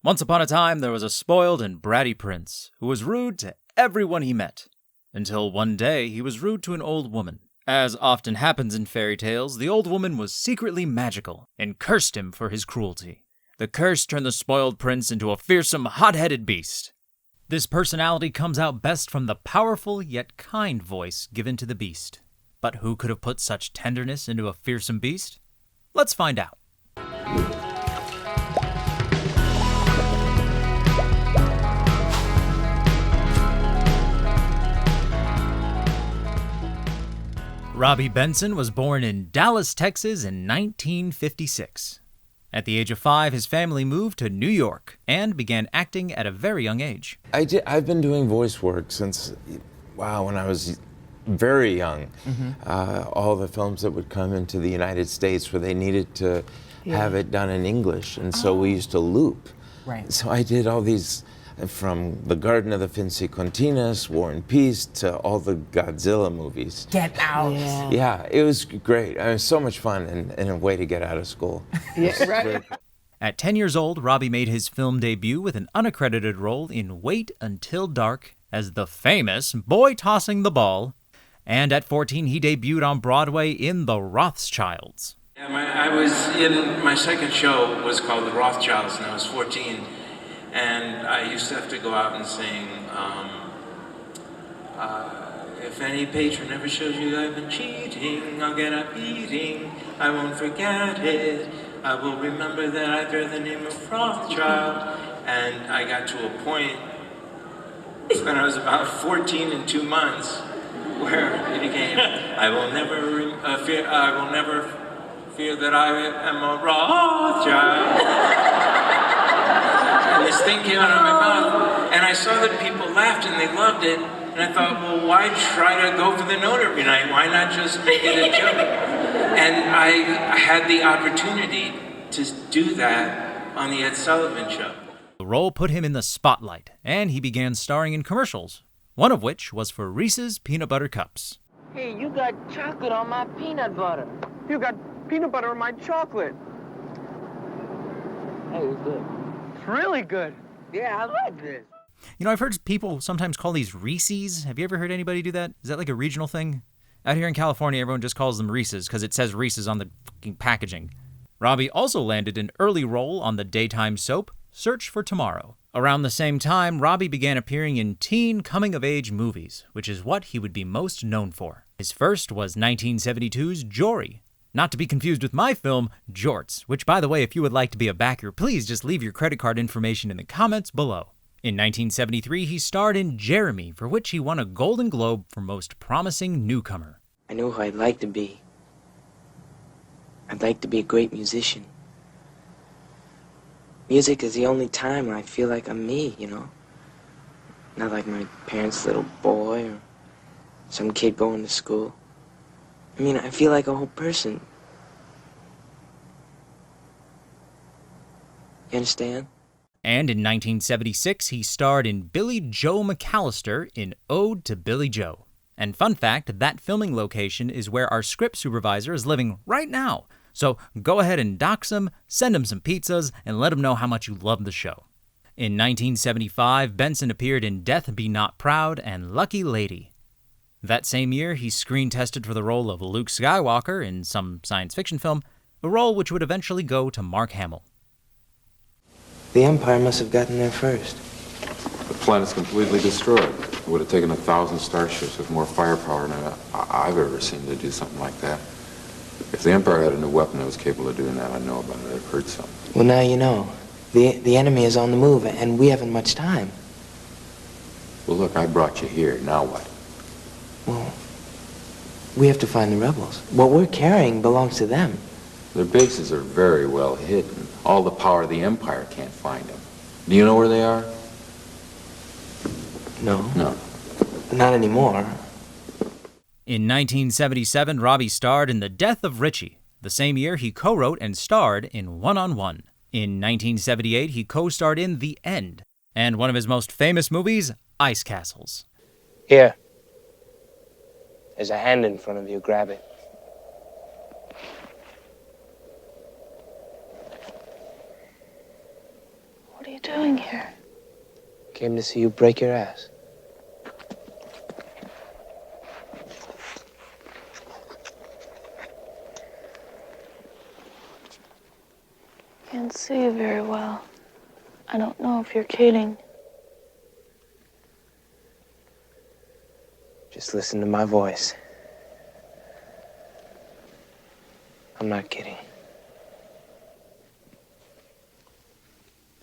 Once upon a time, there was a spoiled and bratty prince who was rude to everyone he met, until one day he was rude to an old woman. As often happens in fairy tales, the old woman was secretly magical and cursed him for his cruelty. The curse turned the spoiled prince into a fearsome, hot-headed beast. This personality comes out best from the powerful yet kind voice given to the beast. But who could have put such tenderness into a fearsome beast? Let's find out. Robby Benson was born in Dallas, Texas in 1956. At the age of 5, his family moved to New York and began acting at a very young age. I've been doing voice work since, when I was very young. All the films that would come into the United States where they needed to have it done in English, and so we used to loop. Right. So I did all these, from The Garden of the Finzi-Continas, War and Peace, to all the Godzilla movies. Get out. Yeah, it was great. It was so much fun and a way to get out of school. Right. At 10 years old, Robby made his film debut with an unaccredited role in Wait Until Dark as the famous boy tossing the ball. And at 14, he debuted on Broadway in The Rothschilds. I was in, my second show was called The Rothschilds, and I was 14. And I used to have to go out and sing, if any patron ever shows you I've been cheating, I'll get up eating, I won't forget it, I will remember that I bear the name of Rothschild. And I got to a point when I was about 14 and 2 months where it became, I will never fear that I am a Rothschild. And this thing came out of my mouth, and I saw that people laughed and they loved it, and I thought, well, why try to go for the note every night? Why not just make it a joke? And I had the opportunity to do that on the Ed Sullivan Show. The role put him in the spotlight, and he began starring in commercials, one of which was for Reese's Peanut Butter Cups. Hey, you got chocolate on my peanut butter. You got peanut butter on my chocolate. Hey, it's good. It's really good. Yeah, I like this. You know, I've heard people sometimes call these Reese's. Have you ever heard anybody do that? Is that like a regional thing? Out here in California, everyone just calls them Reese's because it says Reese's on the fucking packaging. Robby also landed an early role on the daytime soap Search for Tomorrow. Around the same time, Robby began appearing in teen coming-of-age movies, which is what he would be most known for. His first was 1972's Jory, not to be confused with my film, Jorts, which, by the way, if you would like to be a backer, please just leave your credit card information in the comments below. In 1973, he starred in Jeremy, for which he won a Golden Globe for Most Promising Newcomer. I know who I'd like to be. I'd like to be a great musician. Music is the only time I feel like I'm me, you know? Not like my parents' little boy or some kid going to school. I mean, I feel like a whole person. You understand? And in 1976, he starred in Billy Joe McAllister in Ode to Billy Joe. And fun fact, that filming location is where our script supervisor is living right now. So go ahead and dox him, send him some pizzas, and let him know how much you love the show. In 1975, Benson appeared in Death Be Not Proud and Lucky Lady. That same year, he screen tested for the role of Luke Skywalker in some science fiction film, a role which would eventually go to Mark Hamill. The Empire must have gotten there first. The planet's completely destroyed. It would have taken 1,000 starships with more firepower than I've ever seen to do something like that. If the Empire had a new weapon that was capable of doing that, I'd know about it. I've heard something. Well, now you know. The enemy is on the move, and we haven't much time. Well, look, I brought you here. Now what? Well, we have to find the rebels. What we're carrying belongs to them. Their bases are very well hidden. All the power of the Empire can't find them. Do you know where they are? No. No. Not anymore. In 1977, Robby starred in The Death of Richie. The same year, he co-wrote and starred in One-on-One. In 1978, he co-starred in The End, and one of his most famous movies, Ice Castles. Here. There's a hand in front of you. Grab it. What are you doing here? Came to see you break your ass. Can't see you very well. I don't know if you're kidding. Just listen to my voice. I'm not kidding.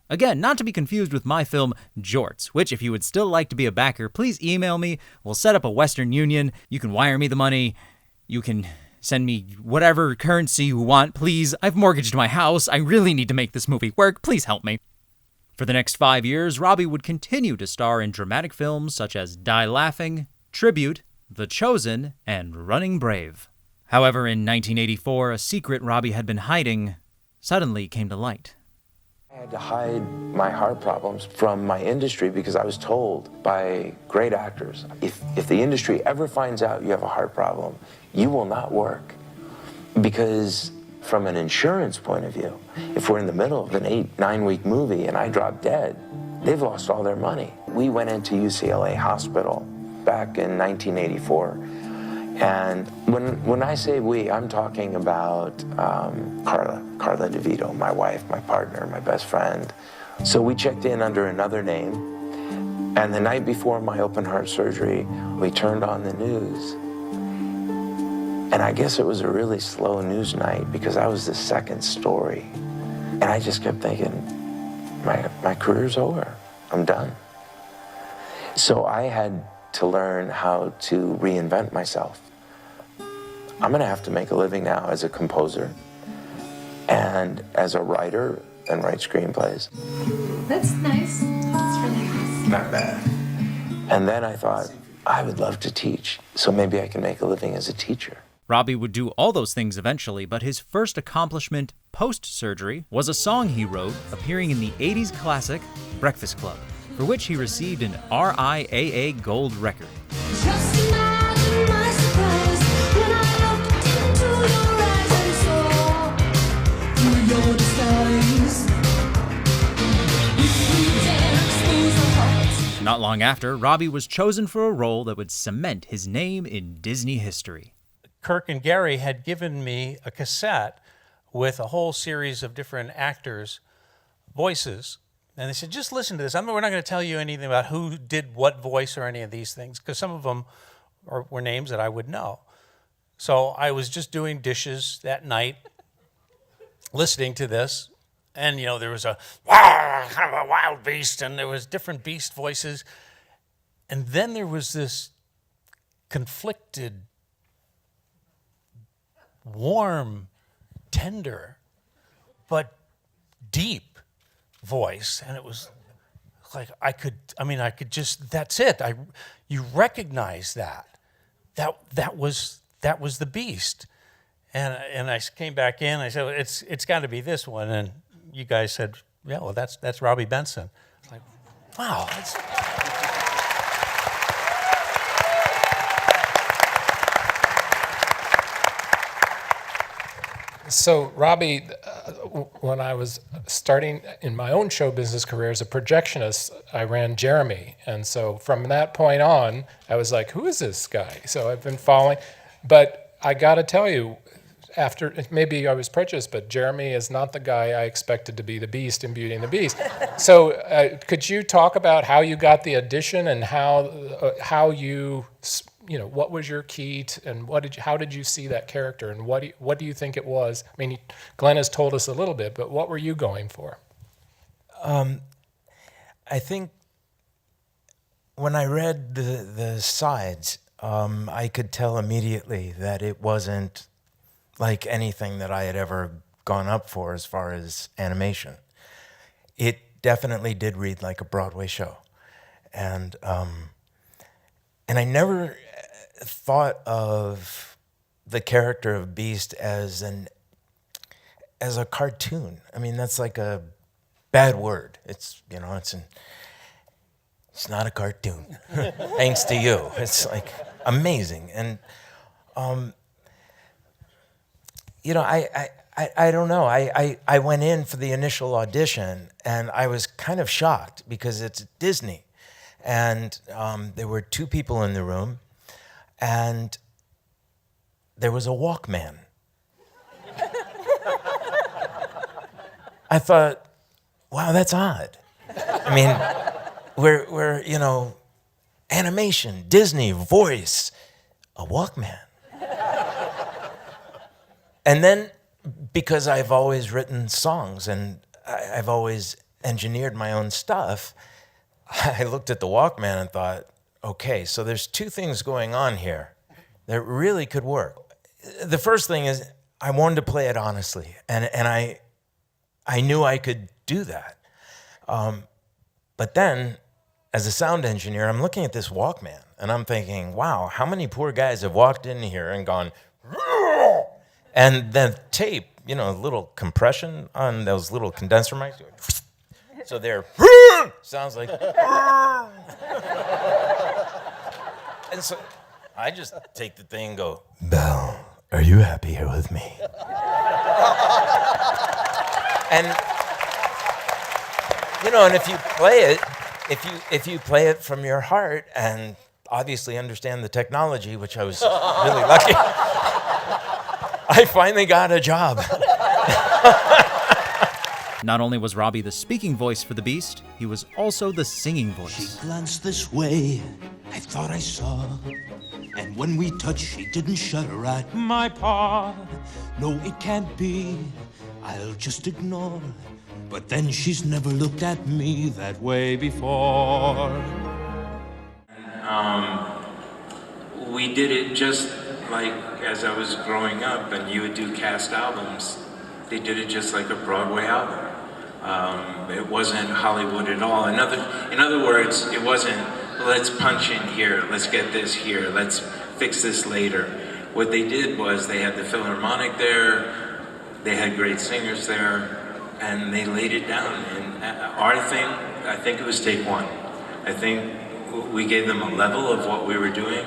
Again, not to be confused with my film Jorts, which if you would still like to be a backer, please email me. We'll set up a Western Union. You can wire me the money. You can send me whatever currency you want, please. I've mortgaged my house. I really need to make this movie work. Please help me. For the next 5 years, Robby would continue to star in dramatic films such as Die Laughing, Tribute, The Chosen, and Running Brave. However, in 1984, a secret Robby had been hiding suddenly came to light. I had to hide my heart problems from my industry because I was told by great actors, if the industry ever finds out you have a heart problem, you will not work. Because from an insurance point of view, if we're in the middle of an 8-9 week movie and I drop dead, they've lost all their money. We went into UCLA Hospital back in 1984. And when I say we, I'm talking about Carla DeVito, my wife, my partner, my best friend. So we checked in under another name. And the night before my open heart surgery, we turned on the news. And I guess it was a really slow news night because I was the second story. And I just kept thinking, my career's over. I'm done. So I had to learn how to reinvent myself. I'm gonna have to make a living now as a composer and as a writer and write screenplays. That's nice. That's really nice. Not bad. And then I thought, I would love to teach, so maybe I can make a living as a teacher. Robby would do all those things eventually, but his first accomplishment post-surgery was a song he wrote appearing in the 80s classic Breakfast Club, for which he received an RIAA Gold record. Just imagine my surprise when I looked into your eyes and saw through your disguise. If we dare expose our hearts. Not long after, Robby was chosen for a role that would cement his name in Disney history. Kirk and Gary had given me a cassette with a whole series of different actors' voices. And they said, just listen to this. We're not going to tell you anything about who did what voice or any of these things, because some of them were names that I would know. So I was just doing dishes that night, listening to this. And, you know, there was a kind of a wild beast, and there was different beast voices. And then there was this conflicted, warm, tender, but deep voice. And it was like I could just, that's it. You recognize that. That was the beast. And I came back in, I said, it's got to be this one. And you guys said, yeah, well, that's Robby Benson. It's like, wow, that's... So, Robby, when I was starting in my own show business career as a projectionist, I ran Jeremy. And so from that point on, I was like, who is this guy? So I've been following. But I got to tell you, after, maybe I was prejudiced, but Jeremy is not the guy I expected to be the Beast in Beauty and the Beast. So could you talk about how you got the audition and how you what was your key and how did you see that character and what do you think it was? I mean, Glenn has told us a little bit, but what were you going for? I think when I read the sides, I could tell immediately that it wasn't like anything that I had ever gone up for as far as animation. It definitely did read like a Broadway show. And I never thought of the character of Beast as a cartoon. I mean, that's like a bad word. It's not a cartoon, thanks to you. It's like amazing. And, I I don't know. I went in for the initial audition, and I was kind of shocked because it's Disney. And there were 2 people in the room, and there was a Walkman. I thought, wow, that's odd. I mean, we're you know, animation, Disney, voice, a Walkman. And then, because I've always written songs and I've always engineered my own stuff, I looked at the Walkman and thought, okay, so there's 2 things going on here that really could work. The first thing is I wanted to play it honestly, and I knew I could do that. But then, as a sound engineer, I'm looking at this Walkman, and I'm thinking, wow, how many poor guys have walked in here and gone, "Roar!" And then tape, you know, a little compression on those little condenser mics. So they're, sounds like, and so I just take the thing and go, Belle, are you happy here with me? And, you know, and if you play it, if you play it from your heart and obviously understand the technology, which I was really lucky, I finally got a job. Not only was Robby the speaking voice for the Beast, he was also the singing voice. She glanced this way, I thought I saw. And when we touched, she didn't shudder at my paw. No, it can't be, I'll just ignore. But then she's never looked at me that way before. We did it just like as I was growing up, and you would do cast albums. They did it just like a Broadway album. It wasn't Hollywood at all. In other words, it wasn't, let's punch in here, let's get this here, let's fix this later. What they did was they had the Philharmonic there, they had great singers there, and they laid it down. And our thing, I think it was take one. I think we gave them a level of what we were doing,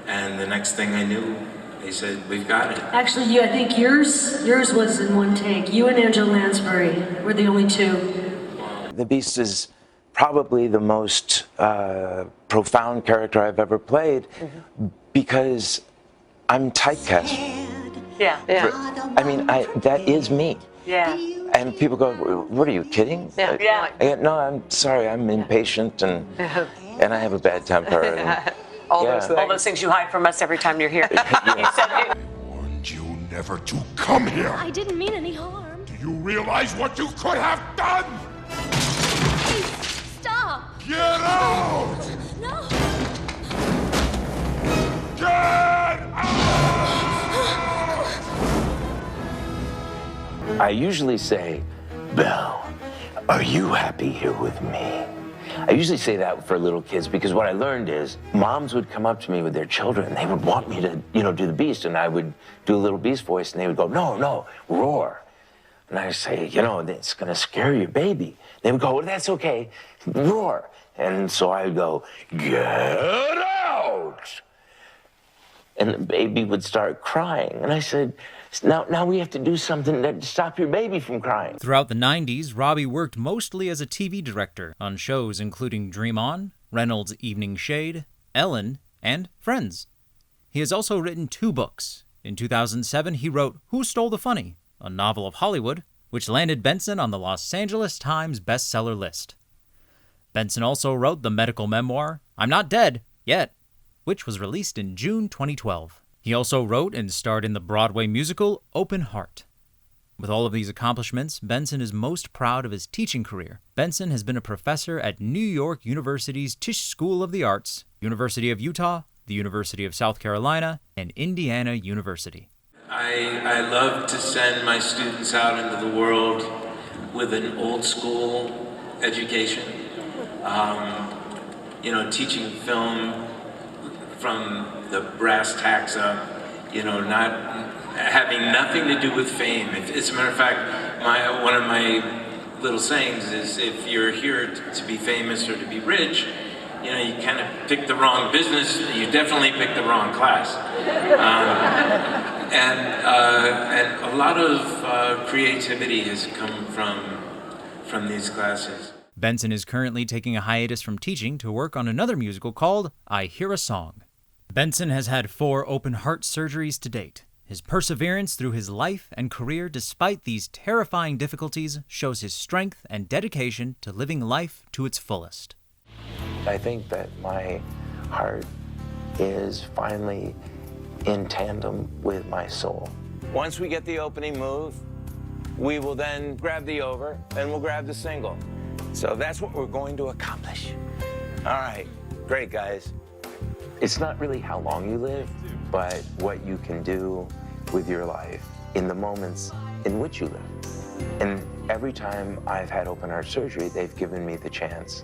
and the next thing I knew, they said, we've got it. Actually, I think yours was in one take. You and Angela Lansbury were the only 2. The Beast is probably the most profound character I've ever played because I'm typecast. Yeah. I mean, that is me. Yeah. And people go, what are you kidding? Yeah. I go, no, I'm sorry, I'm impatient and I have a bad temper. And, all those things you hide from us every time you're here. You said it. Warned you never to come here. I didn't mean any harm. Do you realize what you could have done? Please, stop. Get out! No. Get out! I usually say, Belle, are you happy here with me? I usually say that for little kids because what I learned is moms would come up to me with their children and they would want me to, you know, do the Beast, and I would do a little Beast voice and they would go, no, roar. And I say, you know, it's gonna scare your baby. They would go, well, that's okay, roar. And so I would go, get out. And the baby would start crying. And I said, now we have to do something to stop your baby from crying. Throughout the 90s, Robby worked mostly as a TV director on shows including Dream On, Reynolds' Evening Shade, Ellen, and Friends. He has also written 2 books. In 2007, he wrote Who Stole the Funny?, a novel of Hollywood, which landed Benson on the Los Angeles Times bestseller list. Benson also wrote the medical memoir I'm Not Dead Yet, which was released in June 2012. He also wrote and starred in the Broadway musical Open Heart. With all of these accomplishments, Benson is most proud of his teaching career. Benson has been a professor at New York University's Tisch School of the Arts, University of Utah, the University of South Carolina, and Indiana University. I love to send my students out into the world with an old school education. Teaching film from the brass tacks up, not having nothing to do with fame. As a matter of fact, one of my little sayings is if you're here to be famous or to be rich, you kind of pick the wrong business, you definitely pick the wrong class. And a lot of creativity has come from these classes. Benson is currently taking a hiatus from teaching to work on another musical called I Hear a Song. Benson has had 4 open heart surgeries to date. His perseverance through his life and career despite these terrifying difficulties shows his strength and dedication to living life to its fullest. I think that my heart is finally in tandem with my soul. Once we get the opening move, we will then grab the over and we'll grab the single. So that's what we're going to accomplish. All right, great guys. It's not really how long you live, but what you can do with your life in the moments in which you live. And every time I've had open heart surgery, they've given me the chance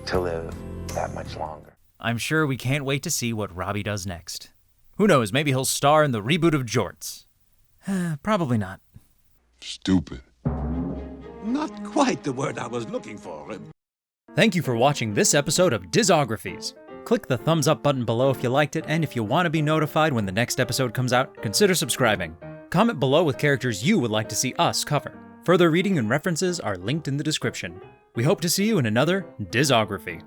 to live that much longer. I'm sure we can't wait to see what Robby does next. Who knows, maybe he'll star in the reboot of Jorts. Probably not. Stupid. Not quite the word I was looking for. Thank you for watching this episode of Discographies. Click the thumbs up button below if you liked it, and if you want to be notified when the next episode comes out, consider subscribing. Comment below with characters you would like to see us cover. Further reading and references are linked in the description. We hope to see you in another Discography.